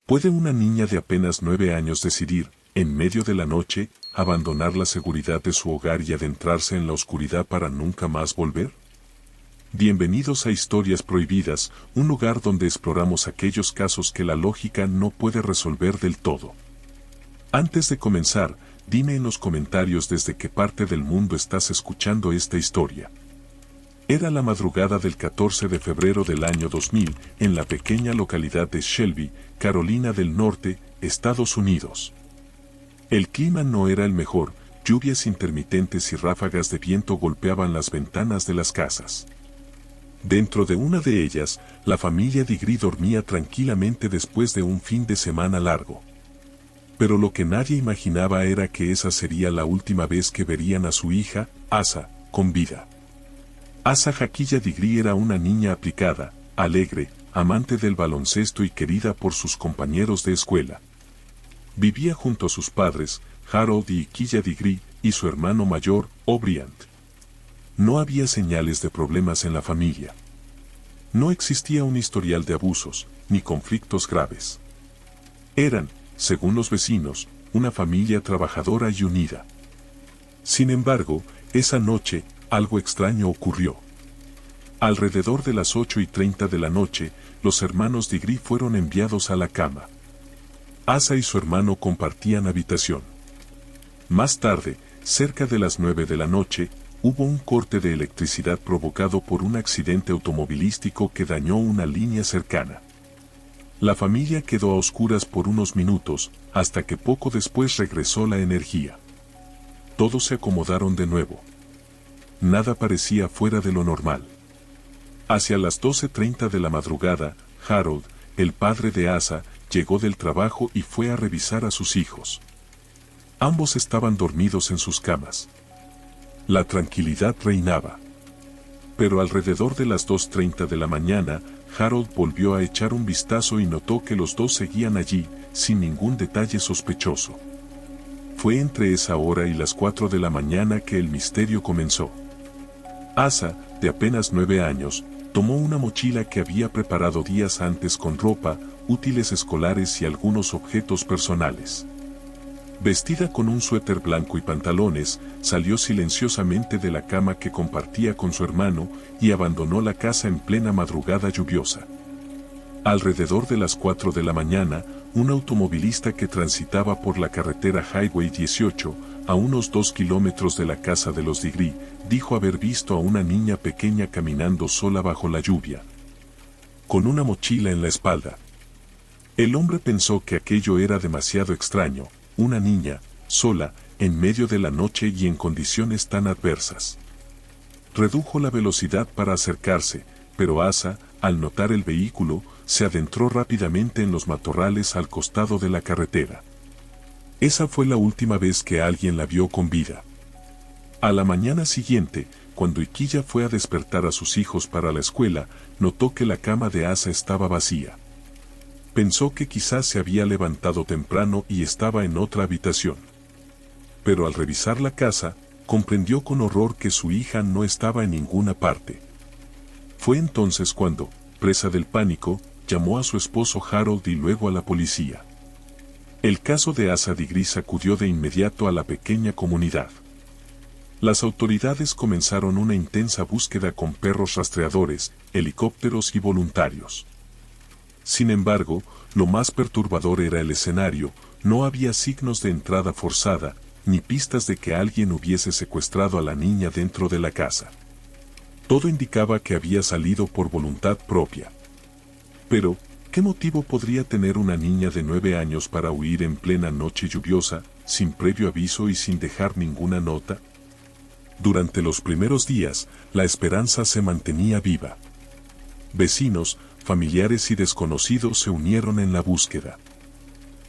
¿Puede una niña de apenas 9 años decidir, en medio de la noche, abandonar la seguridad de su hogar y adentrarse en la oscuridad para nunca más volver? Bienvenidos a Historias Prohibidas, un lugar donde exploramos aquellos casos que la lógica no puede resolver del todo. Antes de comenzar, dime en los comentarios desde qué parte del mundo estás escuchando esta historia. Era la madrugada del 14 de febrero del año 2000, en la pequeña localidad de Shelby, Carolina del Norte, Estados Unidos. El clima no era el mejor, lluvias intermitentes y ráfagas de viento golpeaban las ventanas de las casas. Dentro de una de ellas, la familia Degree dormía tranquilamente después de un fin de semana largo. Pero lo que nadie imaginaba era que esa sería la última vez que verían a su hija, Asa, con vida. Asa Jaquilla Degree era una niña aplicada, alegre, amante del baloncesto y querida por sus compañeros de escuela. Vivía junto a sus padres, Harold y Quilla Degree, y su hermano mayor, O'Brien. No había señales de problemas en la familia. No existía un historial de abusos, ni conflictos graves. Eran, según los vecinos, una familia trabajadora y unida. Sin embargo, esa noche, algo extraño ocurrió. Alrededor de las 8:30 de la noche, los hermanos Degree fueron enviados a la cama. Asa y su hermano compartían habitación. Más tarde, cerca de las 9 de la noche, hubo un corte de electricidad provocado por un accidente automovilístico que dañó una línea cercana. La familia quedó a oscuras por unos minutos, hasta que poco después regresó la energía. Todos se acomodaron de nuevo. Nada parecía fuera de lo normal. Hacia las 12:30 de la madrugada, Harold, el padre de Asa, llegó del trabajo y fue a revisar a sus hijos. Ambos estaban dormidos en sus camas. La tranquilidad reinaba. Pero alrededor de las 2:30 de la mañana, Harold volvió a echar un vistazo y notó que los dos seguían allí, sin ningún detalle sospechoso. Fue entre esa hora y las 4 de la mañana que el misterio comenzó. Asa, de apenas 9 años, tomó una mochila que había preparado días antes con ropa, útiles escolares y algunos objetos personales. Vestida con un suéter blanco y pantalones, salió silenciosamente de la cama que compartía con su hermano y abandonó la casa en plena madrugada lluviosa. Alrededor de las 4 de la mañana, un automovilista que transitaba por la carretera Highway 18, a unos 2 kilómetros de la casa de los Degree, dijo haber visto a una niña pequeña caminando sola bajo la lluvia, con una mochila en la espalda. El hombre pensó que aquello era demasiado extraño, una niña, sola, en medio de la noche y en condiciones tan adversas. Redujo la velocidad para acercarse, pero Asa, al notar el vehículo, se adentró rápidamente en los matorrales al costado de la carretera. Esa fue la última vez que alguien la vio con vida. A la mañana siguiente, cuando Iquilla fue a despertar a sus hijos para la escuela, notó que la cama de Asa estaba vacía. Pensó que quizás se había levantado temprano y estaba en otra habitación. Pero al revisar la casa, comprendió con horror que su hija no estaba en ninguna parte. Fue entonces cuando, presa del pánico, llamó a su esposo Harold y luego a la policía. El caso de Asa Degree sacudió de inmediato a la pequeña comunidad. Las autoridades comenzaron una intensa búsqueda con perros rastreadores, helicópteros y voluntarios. Sin embargo, lo más perturbador era el escenario, no había signos de entrada forzada, ni pistas de que alguien hubiese secuestrado a la niña dentro de la casa. Todo indicaba que había salido por voluntad propia. Pero, ¿qué motivo podría tener una niña de 9 años para huir en plena noche lluviosa, sin previo aviso y sin dejar ninguna nota? Durante los primeros días, la esperanza se mantenía viva. Vecinos, familiares y desconocidos se unieron en la búsqueda.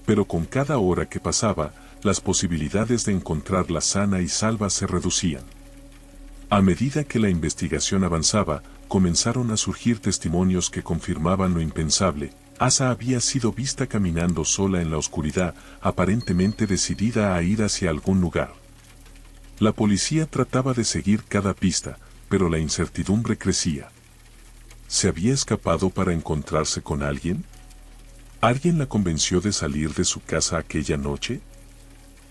Pero con cada hora que pasaba, las posibilidades de encontrarla sana y salva se reducían. A medida que la investigación avanzaba, comenzaron a surgir testimonios que confirmaban lo impensable. Asa había sido vista caminando sola en la oscuridad, aparentemente decidida a ir hacia algún lugar. La policía trataba de seguir cada pista, pero la incertidumbre crecía. ¿Se había escapado para encontrarse con alguien? ¿Alguien la convenció de salir de su casa aquella noche?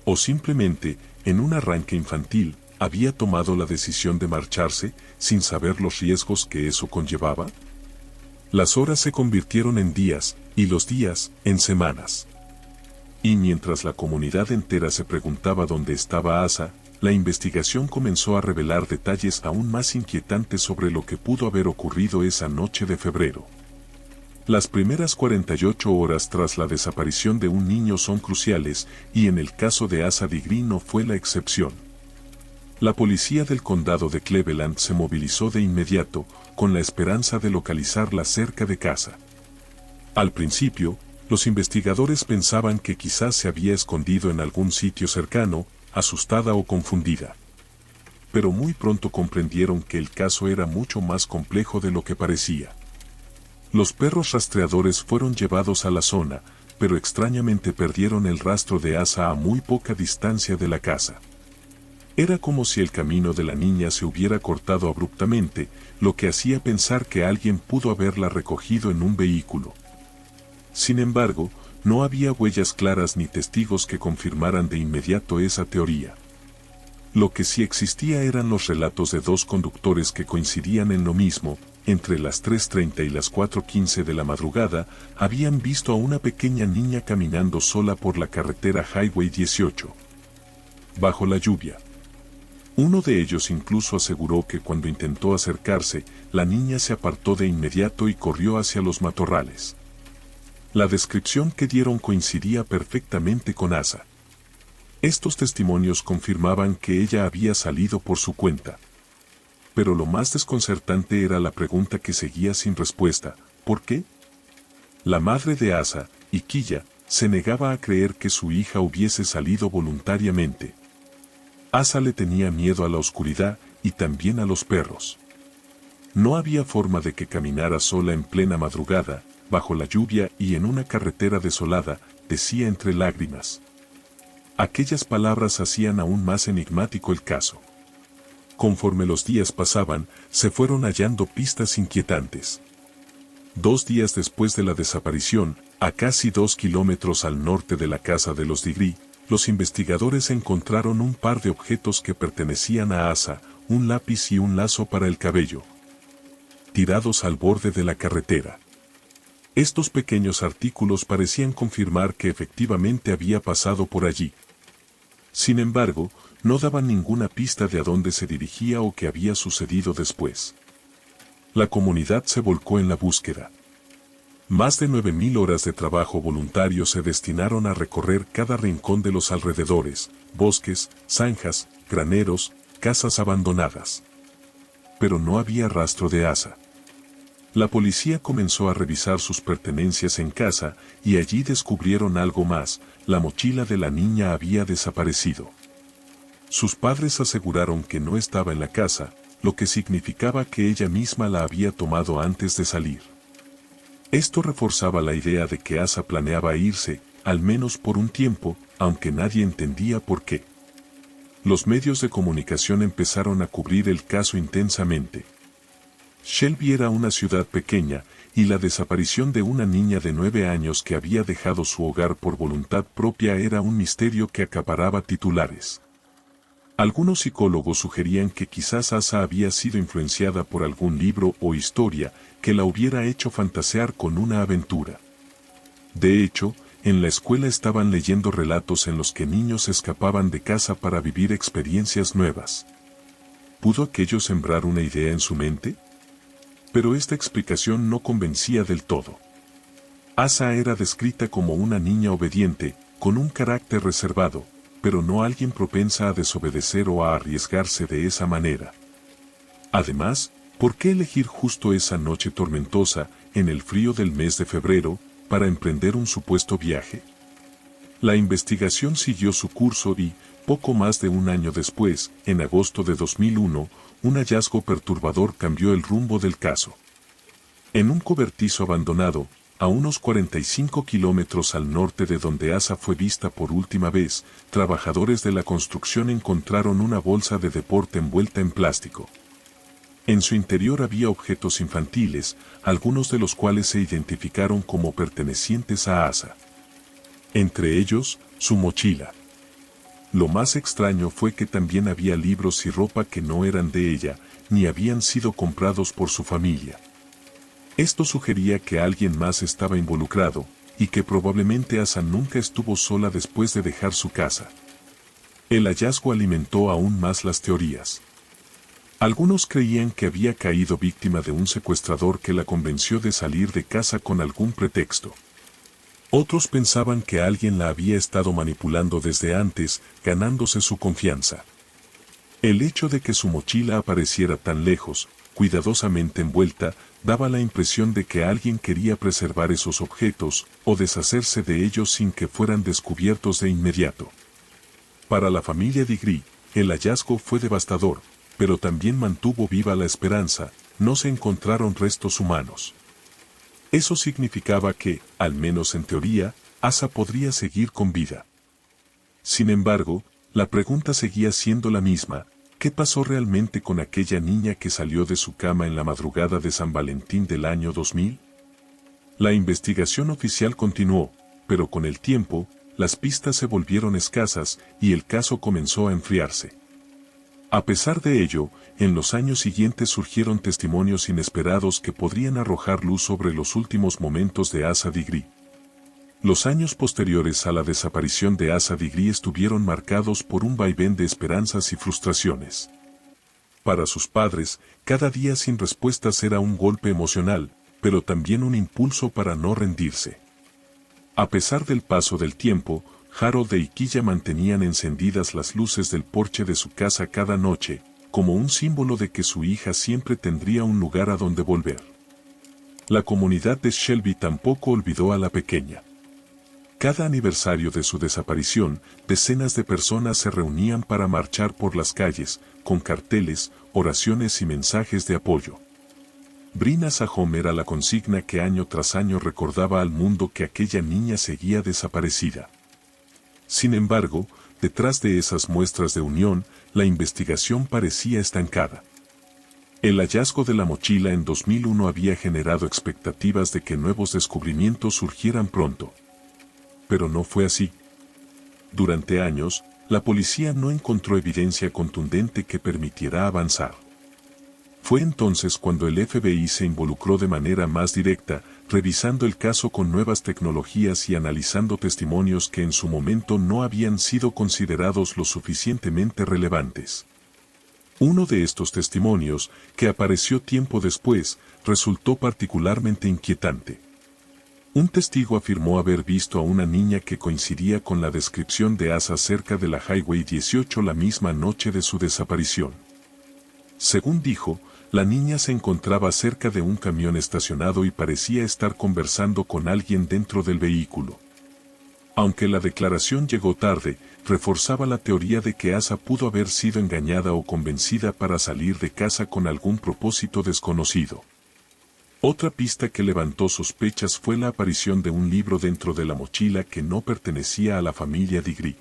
¿O simplemente, en un arranque infantil, había tomado la decisión de marcharse sin saber los riesgos que eso conllevaba? Las horas se convirtieron en días, y los días en semanas. Y mientras la comunidad entera se preguntaba dónde estaba Asa, la investigación comenzó a revelar detalles aún más inquietantes sobre lo que pudo haber ocurrido esa noche de febrero. Las primeras 48 horas tras la desaparición de un niño son cruciales, y en el caso de Asa Digri no fue la excepción. La policía del condado de Cleveland se movilizó de inmediato, con la esperanza de localizarla cerca de casa. Al principio, los investigadores pensaban que quizás se había escondido en algún sitio cercano, asustada o confundida. Pero muy pronto comprendieron que el caso era mucho más complejo de lo que parecía. Los perros rastreadores fueron llevados a la zona, pero extrañamente perdieron el rastro de Asa a muy poca distancia de la casa. Era como si el camino de la niña se hubiera cortado abruptamente, lo que hacía pensar que alguien pudo haberla recogido en un vehículo. Sin embargo, no había huellas claras ni testigos que confirmaran de inmediato esa teoría. Lo que sí existía eran los relatos de dos conductores que coincidían en lo mismo: entre las 3:30 y las 4:15 de la madrugada, habían visto a una pequeña niña caminando sola por la carretera Highway 18. Bajo la lluvia. Uno de ellos incluso aseguró que cuando intentó acercarse, la niña se apartó de inmediato y corrió hacia los matorrales. La descripción que dieron coincidía perfectamente con Asa. Estos testimonios confirmaban que ella había salido por su cuenta. Pero lo más desconcertante era la pregunta que seguía sin respuesta: ¿por qué? La madre de Asa, Iquilla, se negaba a creer que su hija hubiese salido voluntariamente. Asa le tenía miedo a la oscuridad y también a los perros. No había forma de que caminara sola en plena madrugada, bajo la lluvia y en una carretera desolada, decía entre lágrimas. Aquellas palabras hacían aún más enigmático el caso. Conforme los días pasaban, se fueron hallando pistas inquietantes. 2 días después de la desaparición, a casi 2 kilómetros al norte de la casa de los Digri, los investigadores encontraron un par de objetos que pertenecían a Asa, un lápiz y un lazo para el cabello, tirados al borde de la carretera. Estos pequeños artículos parecían confirmar que efectivamente había pasado por allí. Sin embargo, no daban ninguna pista de a dónde se dirigía o qué había sucedido después. La comunidad se volcó en la búsqueda. Más de 9.000 horas de trabajo voluntario se destinaron a recorrer cada rincón de los alrededores: bosques, zanjas, graneros, casas abandonadas. Pero no había rastro de Asa. La policía comenzó a revisar sus pertenencias en casa, y allí descubrieron algo más: la mochila de la niña había desaparecido. Sus padres aseguraron que no estaba en la casa, lo que significaba que ella misma la había tomado antes de salir. Esto reforzaba la idea de que Asa planeaba irse, al menos por un tiempo, aunque nadie entendía por qué. Los medios de comunicación empezaron a cubrir el caso intensamente. Shelby era una ciudad pequeña, y la desaparición de una niña de 9 años que había dejado su hogar por voluntad propia era un misterio que acaparaba titulares. Algunos psicólogos sugerían que quizás Asa había sido influenciada por algún libro o historia que la hubiera hecho fantasear con una aventura. De hecho, en la escuela estaban leyendo relatos en los que niños escapaban de casa para vivir experiencias nuevas. ¿Pudo aquello sembrar una idea en su mente? Pero esta explicación no convencía del todo. Asa era descrita como una niña obediente, con un carácter reservado, pero no alguien propensa a desobedecer o a arriesgarse de esa manera. Además, ¿por qué elegir justo esa noche tormentosa, en el frío del mes de febrero, para emprender un supuesto viaje? La investigación siguió su curso y, poco más de un año después, en agosto de 2001, un hallazgo perturbador cambió el rumbo del caso. En un cobertizo abandonado, a unos 45 kilómetros al norte de donde Asa fue vista por última vez, trabajadores de la construcción encontraron una bolsa de deporte envuelta en plástico. En su interior había objetos infantiles, algunos de los cuales se identificaron como pertenecientes a Asa. Entre ellos, su mochila. Lo más extraño fue que también había libros y ropa que no eran de ella, ni habían sido comprados por su familia. Esto sugería que alguien más estaba involucrado, y que probablemente Asa nunca estuvo sola después de dejar su casa. El hallazgo alimentó aún más las teorías. Algunos creían que había caído víctima de un secuestrador que la convenció de salir de casa con algún pretexto. Otros pensaban que alguien la había estado manipulando desde antes, ganándose su confianza. El hecho de que su mochila apareciera tan lejos, cuidadosamente envuelta, daba la impresión de que alguien quería preservar esos objetos, o deshacerse de ellos sin que fueran descubiertos de inmediato. Para la familia Digri, el hallazgo fue devastador, pero también mantuvo viva la esperanza. No se encontraron restos humanos. Eso significaba que, al menos en teoría, Asa podría seguir con vida. Sin embargo, la pregunta seguía siendo la misma: ¿qué pasó realmente con aquella niña que salió de su cama en la madrugada de San Valentín del año 2000? La investigación oficial continuó, pero con el tiempo, las pistas se volvieron escasas y el caso comenzó a enfriarse. A pesar de ello, en los años siguientes surgieron testimonios inesperados que podrían arrojar luz sobre los últimos momentos de Asa Digri. Los años posteriores a la desaparición de Asa Digri estuvieron marcados por un vaivén de esperanzas y frustraciones. Para sus padres, cada día sin respuestas era un golpe emocional, pero también un impulso para no rendirse. A pesar del paso del tiempo, Harold e Iquilla mantenían encendidas las luces del porche de su casa cada noche, como un símbolo de que su hija siempre tendría un lugar a donde volver. La comunidad de Shelby tampoco olvidó a la pequeña. Cada aniversario de su desaparición, decenas de personas se reunían para marchar por las calles, con carteles, oraciones y mensajes de apoyo. Bring Asa Home era la consigna que año tras año recordaba al mundo que aquella niña seguía desaparecida. Sin embargo, detrás de esas muestras de unión, la investigación parecía estancada. El hallazgo de la mochila en 2001 había generado expectativas de que nuevos descubrimientos surgieran pronto. Pero no fue así. Durante años, la policía no encontró evidencia contundente que permitiera avanzar. Fue entonces cuando el FBI se involucró de manera más directa, revisando el caso con nuevas tecnologías y analizando testimonios que en su momento no habían sido considerados lo suficientemente relevantes. Uno de estos testimonios, que apareció tiempo después, resultó particularmente inquietante. Un testigo afirmó haber visto a una niña que coincidía con la descripción de Asa cerca de la Highway 18 la misma noche de su desaparición. Según dijo, la niña se encontraba cerca de un camión estacionado y parecía estar conversando con alguien dentro del vehículo. Aunque la declaración llegó tarde, reforzaba la teoría de que Asa pudo haber sido engañada o convencida para salir de casa con algún propósito desconocido. Otra pista que levantó sospechas fue la aparición de un libro dentro de la mochila que no pertenecía a la familia Digri.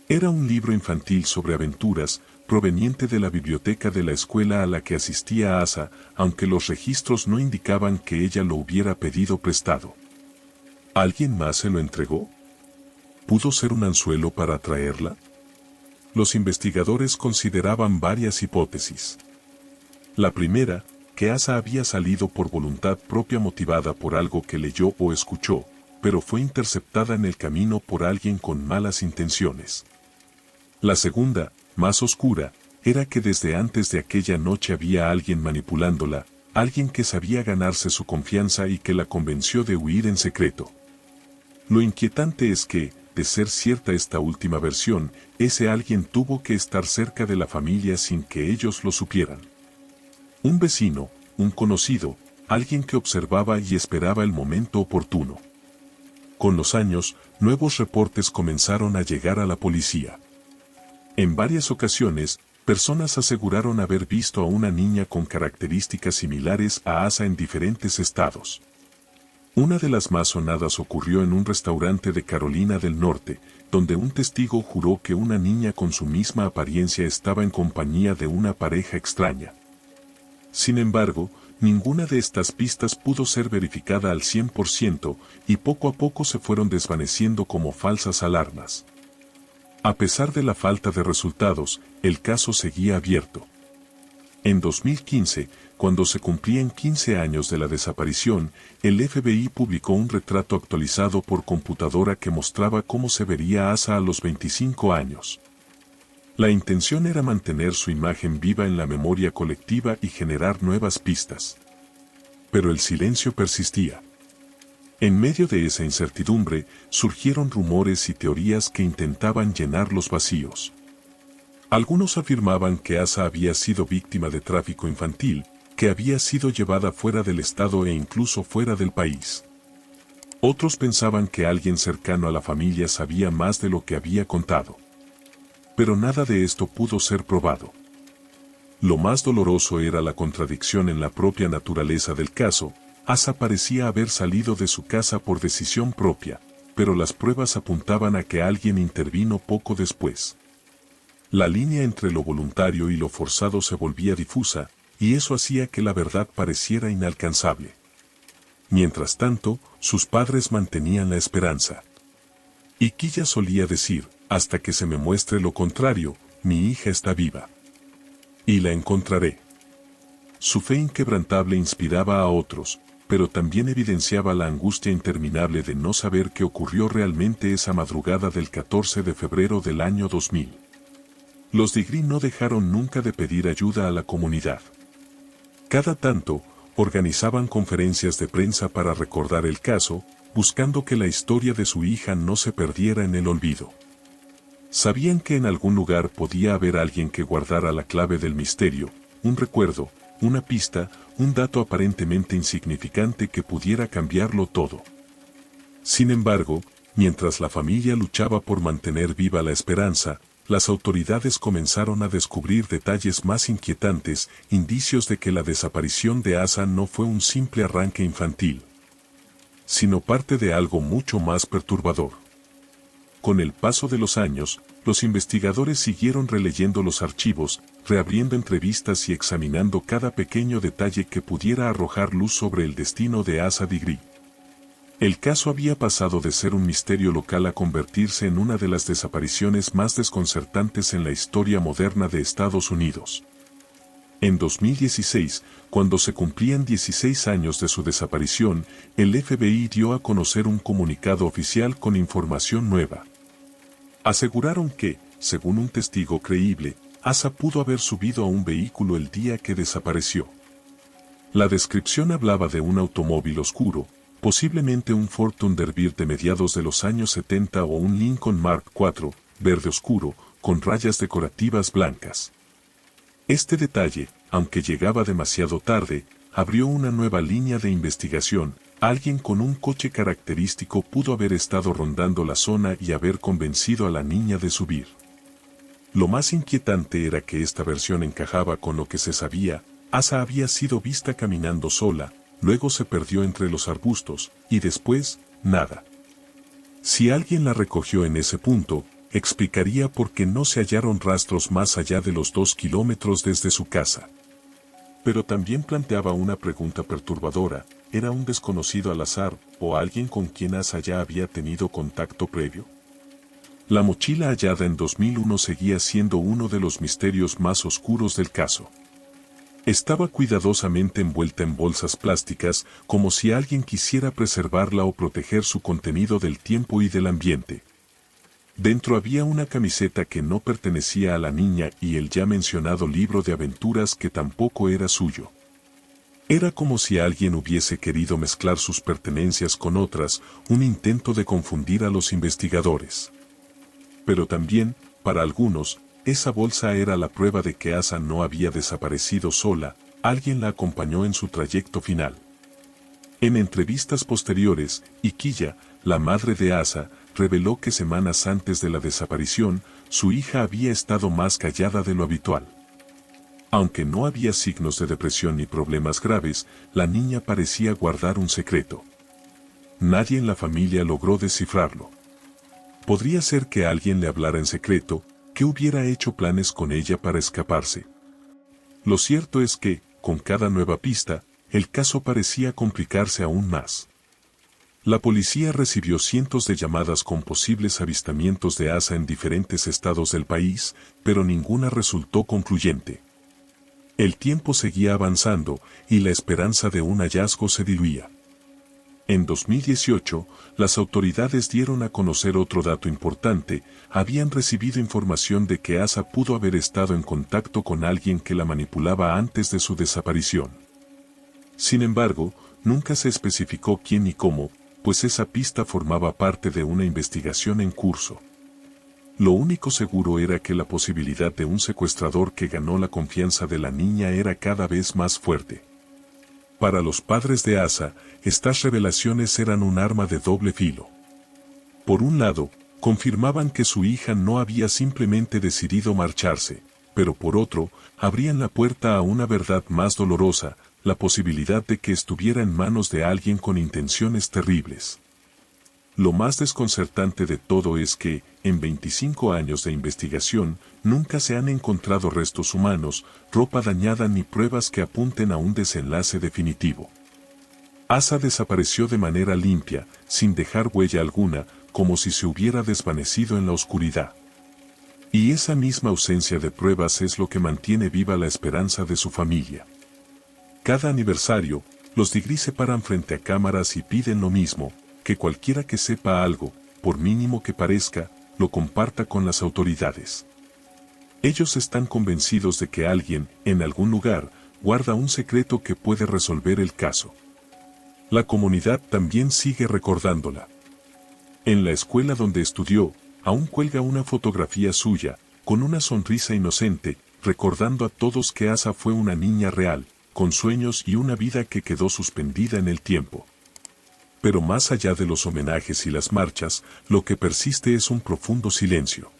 Era un libro infantil sobre aventuras, proveniente de la biblioteca de la escuela a la que asistía Asa, aunque los registros no indicaban que ella lo hubiera pedido prestado. ¿Alguien más se lo entregó? ¿Pudo ser un anzuelo para atraerla? Los investigadores consideraban varias hipótesis. La primera, que Asa había salido por voluntad propia motivada por algo que leyó o escuchó, pero fue interceptada en el camino por alguien con malas intenciones. La segunda, más oscura, era que desde antes de aquella noche había alguien manipulándola, alguien que sabía ganarse su confianza y que la convenció de huir en secreto. Lo inquietante es que, de ser cierta esta última versión, ese alguien tuvo que estar cerca de la familia sin que ellos lo supieran. Un vecino, un conocido, alguien que observaba y esperaba el momento oportuno. Con los años, nuevos reportes comenzaron a llegar a la policía. En varias ocasiones, personas aseguraron haber visto a una niña con características similares a Asa en diferentes estados. Una de las más sonadas ocurrió en un restaurante de Carolina del Norte, donde un testigo juró que una niña con su misma apariencia estaba en compañía de una pareja extraña. Sin embargo, ninguna de estas pistas pudo ser verificada al 100% y poco a poco se fueron desvaneciendo como falsas alarmas. A pesar de la falta de resultados, el caso seguía abierto. En 2015, cuando se cumplían 15 años de la desaparición, el FBI publicó un retrato actualizado por computadora que mostraba cómo se vería Asa a los 25 años. La intención era mantener su imagen viva en la memoria colectiva y generar nuevas pistas. Pero el silencio persistía. En medio de esa incertidumbre, surgieron rumores y teorías que intentaban llenar los vacíos. Algunos afirmaban que Asa había sido víctima de tráfico infantil, que había sido llevada fuera del estado e incluso fuera del país. Otros pensaban que alguien cercano a la familia sabía más de lo que había contado. Pero nada de esto pudo ser probado. Lo más doloroso era la contradicción en la propia naturaleza del caso. Asa parecía haber salido de su casa por decisión propia, pero las pruebas apuntaban a que alguien intervino poco después. La línea entre lo voluntario y lo forzado se volvía difusa, y eso hacía que la verdad pareciera inalcanzable. Mientras tanto, sus padres mantenían la esperanza. Y Quilla solía decir, hasta que se me muestre lo contrario, mi hija está viva. Y la encontraré. Su fe inquebrantable inspiraba a otros, pero también evidenciaba la angustia interminable de no saber qué ocurrió realmente esa madrugada del 14 de febrero del año 2000. Los Digri no dejaron nunca de pedir ayuda a la comunidad. Cada tanto, organizaban conferencias de prensa para recordar el caso, buscando que la historia de su hija no se perdiera en el olvido. Sabían que en algún lugar podía haber alguien que guardara la clave del misterio, un recuerdo, una pista, un dato aparentemente insignificante que pudiera cambiarlo todo. Sin embargo, mientras la familia luchaba por mantener viva la esperanza, las autoridades comenzaron a descubrir detalles más inquietantes, indicios de que la desaparición de Asa no fue un simple arranque infantil, sino parte de algo mucho más perturbador. Con el paso de los años, los investigadores siguieron releyendo los archivos, reabriendo entrevistas y examinando cada pequeño detalle que pudiera arrojar luz sobre el destino de Asa Digri. El caso había pasado de ser un misterio local a convertirse en una de las desapariciones más desconcertantes en la historia moderna de Estados Unidos. En 2016, cuando se cumplían 16 años de su desaparición, el FBI dio a conocer un comunicado oficial con información nueva. Aseguraron que, según un testigo creíble, Asa pudo haber subido a un vehículo el día que desapareció. La descripción hablaba de un automóvil oscuro, posiblemente un Ford Thunderbird de mediados de los años 70 o un Lincoln Mark IV, verde oscuro, con rayas decorativas blancas. Este detalle, aunque llegaba demasiado tarde, abrió una nueva línea de investigación. Alguien con un coche característico pudo haber estado rondando la zona y haber convencido a la niña de subir. Lo más inquietante era que esta versión encajaba con lo que se sabía. Asa había sido vista caminando sola, luego se perdió entre los arbustos, y después, nada. Si alguien la recogió en ese punto, explicaría por qué no se hallaron rastros más allá de los 2 kilómetros desde su casa. Pero también planteaba una pregunta perturbadora: ¿era un desconocido al azar, o alguien con quien Asa ya había tenido contacto previo? La mochila hallada en 2001 seguía siendo uno de los misterios más oscuros del caso. Estaba cuidadosamente envuelta en bolsas plásticas, como si alguien quisiera preservarla o proteger su contenido del tiempo y del ambiente. Dentro había una camiseta que no pertenecía a la niña y el ya mencionado libro de aventuras que tampoco era suyo. Era como si alguien hubiese querido mezclar sus pertenencias con otras, un intento de confundir a los investigadores. Pero también, para algunos, esa bolsa era la prueba de que Asa no había desaparecido sola, alguien la acompañó en su trayecto final. En entrevistas posteriores, Quilla, la madre de Asa, reveló que semanas antes de la desaparición, su hija había estado más callada de lo habitual. Aunque no había signos de depresión ni problemas graves, la niña parecía guardar un secreto. Nadie en la familia logró descifrarlo. Podría ser que alguien le hablara en secreto, que hubiera hecho planes con ella para escaparse. Lo cierto es que, con cada nueva pista, el caso parecía complicarse aún más. La policía recibió cientos de llamadas con posibles avistamientos de Asa en diferentes estados del país, pero ninguna resultó concluyente. El tiempo seguía avanzando y la esperanza de un hallazgo se diluía. En 2018, las autoridades dieron a conocer otro dato importante: habían recibido información de que Asa pudo haber estado en contacto con alguien que la manipulaba antes de su desaparición. Sin embargo, nunca se especificó quién ni cómo, pues esa pista formaba parte de una investigación en curso. Lo único seguro era que la posibilidad de un secuestrador que ganó la confianza de la niña era cada vez más fuerte. Para los padres de Asa, estas revelaciones eran un arma de doble filo. Por un lado, confirmaban que su hija no había simplemente decidido marcharse, pero por otro, abrían la puerta a una verdad más dolorosa: la posibilidad de que estuviera en manos de alguien con intenciones terribles. Lo más desconcertante de todo es que, en 25 años de investigación, nunca se han encontrado restos humanos, ropa dañada ni pruebas que apunten a un desenlace definitivo. Asa desapareció de manera limpia, sin dejar huella alguna, como si se hubiera desvanecido en la oscuridad. Y esa misma ausencia de pruebas es lo que mantiene viva la esperanza de su familia. Cada aniversario, los Digri se paran frente a cámaras y piden lo mismo: que cualquiera que sepa algo, por mínimo que parezca, lo comparta con las autoridades. Ellos están convencidos de que alguien, en algún lugar, guarda un secreto que puede resolver el caso. La comunidad también sigue recordándola. En la escuela donde estudió, aún cuelga una fotografía suya, con una sonrisa inocente, recordando a todos que Asa fue una niña real, con sueños y una vida que quedó suspendida en el tiempo. Pero más allá de los homenajes y las marchas, lo que persiste es un profundo silencio.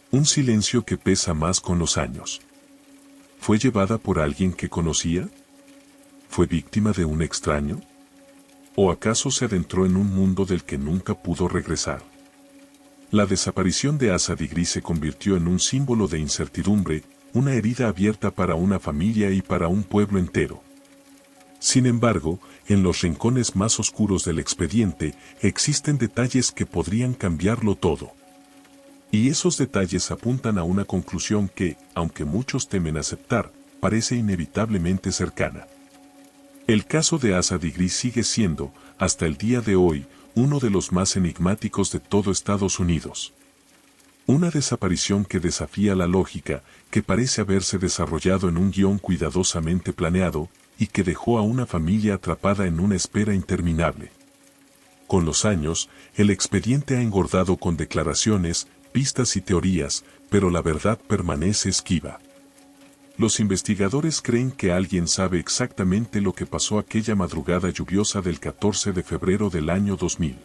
Un silencio que pesa más con los años. ¿Fue llevada por alguien que conocía? ¿Fue víctima de un extraño? ¿O acaso se adentró en un mundo del que nunca pudo regresar? La desaparición de Asa Digri se convirtió en un símbolo de incertidumbre, una herida abierta para una familia y para un pueblo entero. Sin embargo, en los rincones más oscuros del expediente, existen detalles que podrían cambiarlo todo. Y esos detalles apuntan a una conclusión que, aunque muchos temen aceptar, parece inevitablemente cercana. El caso de Asa Digri sigue siendo, hasta el día de hoy, uno de los más enigmáticos de todo Estados Unidos. Una desaparición que desafía la lógica, que parece haberse desarrollado en un guión cuidadosamente planeado, y que dejó a una familia atrapada en una espera interminable. Con los años, el expediente ha engordado con declaraciones, pistas y teorías, pero la verdad permanece esquiva. Los investigadores creen que alguien sabe exactamente lo que pasó aquella madrugada lluviosa del 14 de febrero del año 2000.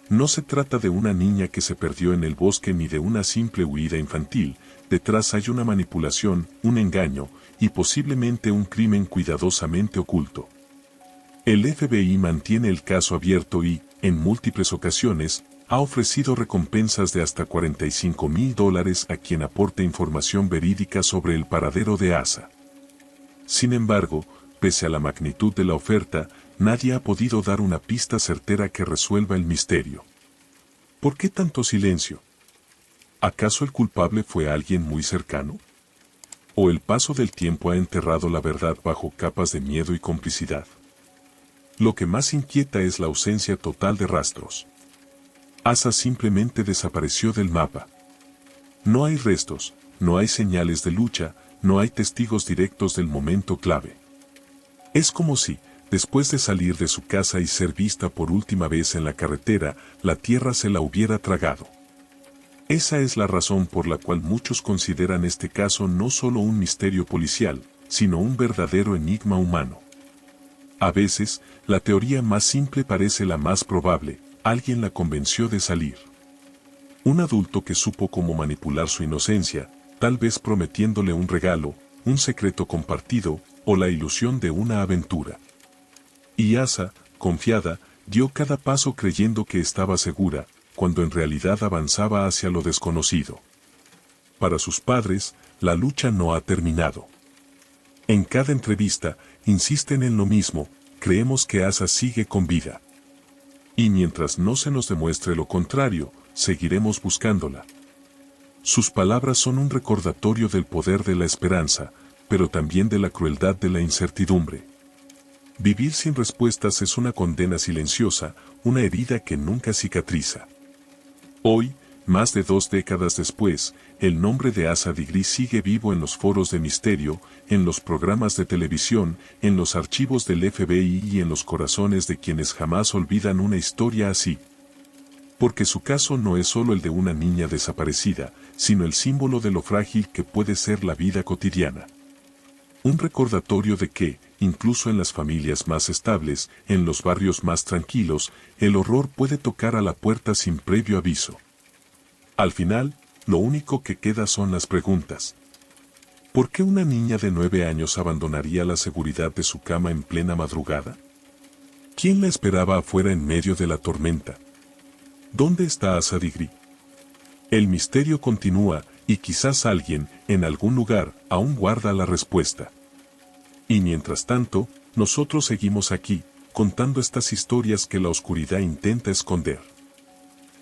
No se trata de una niña que se perdió en el bosque ni de una simple huida infantil. Detrás hay una manipulación, un engaño, y posiblemente un crimen cuidadosamente oculto. El FBI mantiene el caso abierto y, en múltiples ocasiones, ha ofrecido recompensas de hasta $45,000 a quien aporte información verídica sobre el paradero de Asa. Sin embargo, pese a la magnitud de la oferta, nadie ha podido dar una pista certera que resuelva el misterio. ¿Por qué tanto silencio? ¿Acaso el culpable fue alguien muy cercano? ¿O el paso del tiempo ha enterrado la verdad bajo capas de miedo y complicidad? Lo que más inquieta es la ausencia total de rastros. Asa simplemente desapareció del mapa. No hay restos, no hay señales de lucha, no hay testigos directos del momento clave. Es como si, después de salir de su casa y ser vista por última vez en la carretera, la tierra se la hubiera tragado. Esa es la razón por la cual muchos consideran este caso no solo un misterio policial, sino un verdadero enigma humano. A veces, la teoría más simple parece la más probable: alguien la convenció de salir. Un adulto que supo cómo manipular su inocencia, tal vez prometiéndole un regalo, un secreto compartido, o la ilusión de una aventura. Y Asa, confiada, dio cada paso creyendo que estaba segura, cuando en realidad avanzaba hacia lo desconocido. Para sus padres, la lucha no ha terminado. En cada entrevista, insisten en lo mismo, creemos que Asa sigue con vida. Y mientras no se nos demuestre lo contrario, seguiremos buscándola. Sus palabras son un recordatorio del poder de la esperanza, pero también de la crueldad de la incertidumbre. Vivir sin respuestas es una condena silenciosa, una herida que nunca cicatriza. Hoy, más de 2 décadas después, el nombre de Asa Digri sigue vivo en los foros de misterio, en los programas de televisión, en los archivos del FBI y en los corazones de quienes jamás olvidan una historia así. Porque su caso no es solo el de una niña desaparecida, sino el símbolo de lo frágil que puede ser la vida cotidiana. Un recordatorio de que, incluso en las familias más estables, en los barrios más tranquilos, el horror puede tocar a la puerta sin previo aviso. Al final, lo único que queda son las preguntas. ¿Por qué una niña de 9 años abandonaría la seguridad de su cama en plena madrugada? ¿Quién la esperaba afuera en medio de la tormenta? ¿Dónde está Asa Digri? El misterio continúa, y quizás alguien, en algún lugar, aún guarda la respuesta. Y mientras tanto, nosotros seguimos aquí, contando estas historias que la oscuridad intenta esconder.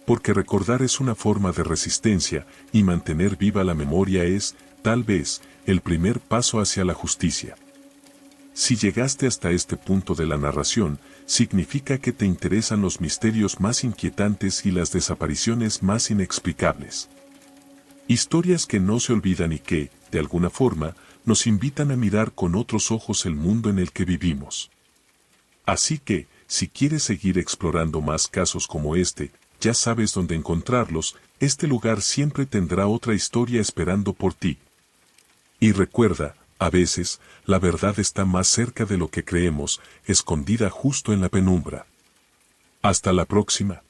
Porque recordar es una forma de resistencia, y mantener viva la memoria es, tal vez, el primer paso hacia la justicia. Si llegaste hasta este punto de la narración, significa que te interesan los misterios más inquietantes y las desapariciones más inexplicables. Historias que no se olvidan y que, de alguna forma, nos invitan a mirar con otros ojos el mundo en el que vivimos. Así que, si quieres seguir explorando más casos como este, ya sabes dónde encontrarlos, este lugar siempre tendrá otra historia esperando por ti. Y recuerda, a veces, la verdad está más cerca de lo que creemos, escondida justo en la penumbra. Hasta la próxima.